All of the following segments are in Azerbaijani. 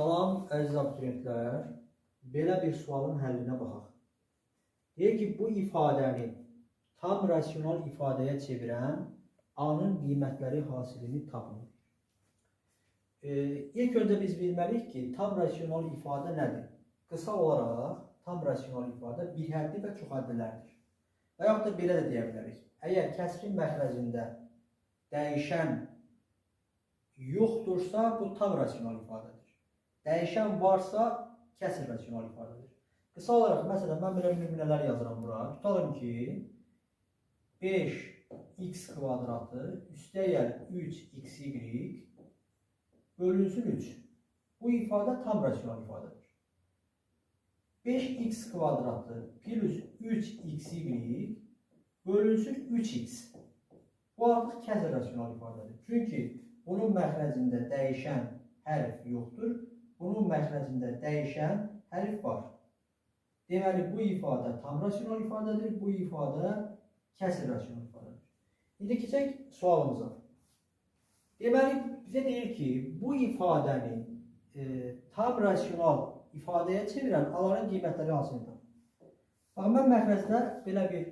Salam əziz abituriyentlər. Belə bir sualın həllinə baxaq. Deyir ki, bu ifadəni tam rasional ifadəyə çevirən A-nın qiymətləri hasilini tapın. İlk öncə biz bilməliyik ki, tam rasional ifadə nədir? Qısa olaraq, tam rasional ifadə bir həddi və çox həddilərdir. Və yaxud da belə də deyə bilərik. Əgər kəsrin məxrəcində dəyişən yoxdursa, bu tam rasional ifadədir. Dəyişən varsa, kəsr rasional ifadədir. Qısa olaraq, məsələn, mən belə nümunələr yazıram bura. Tutalım ki, 5x kvadratı üstəgəl 3xy bölünsün 3. Bu ifadə tam rasional ifadədir. 5x kvadratı plus 3xy bölünsün 3x. Bu artıq kəsr rasional ifadədir. Çünki bunun məxrəcində dəyişən hərf yoxdur. Bunun məxrəcində dəyişən hərf var. Deməli, bu ifadə tam rasional ifadədir. Bu ifadə kəsr rasional ifadədir. İndi keçək sualımıza. Deməli, bizə deyir ki, bu ifadəni tam rasional ifadəyə çevirən A-ların qiymətləri hansını tapın. Bax, mən məxrəcdə belə bir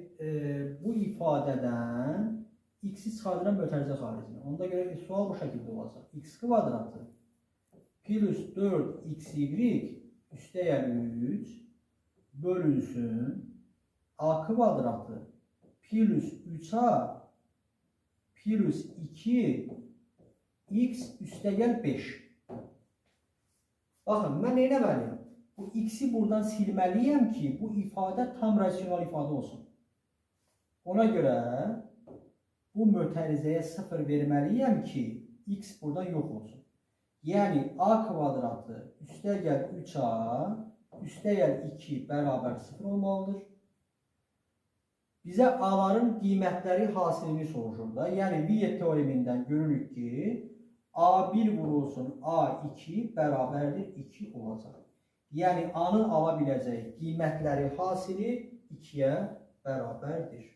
bu ifadədən x-i çıxardıram mötərizə xaricinə. Onda görə sual bu şəkildə olacaq. X kvadratı plus 4xy üstəgəl 3 bölünsün A kvadratı plus 3a plus 2x üstəgəl 5. Baxın, mən nə etməliyəm? Bu x-i buradan silməliyəm ki, bu ifadə tam rasional ifadə olsun. Ona görə bu mötərizəyə 0 verməliyəm ki, x buradan yox olsun. Yəni, a kvadratı üstəgəl 3a üstəgəl 2 bərabər 0 olmalıdır. Bizə A-ların qiymətləri hasilini soruşur da. Yəni, Wiyet teoremindən görürük ki, A1 vurulsun A2 bərabərdir 2 olacaq. Yəni, A-nın ala biləcəyi qiymətləri hasili 2-yə bərabərdir.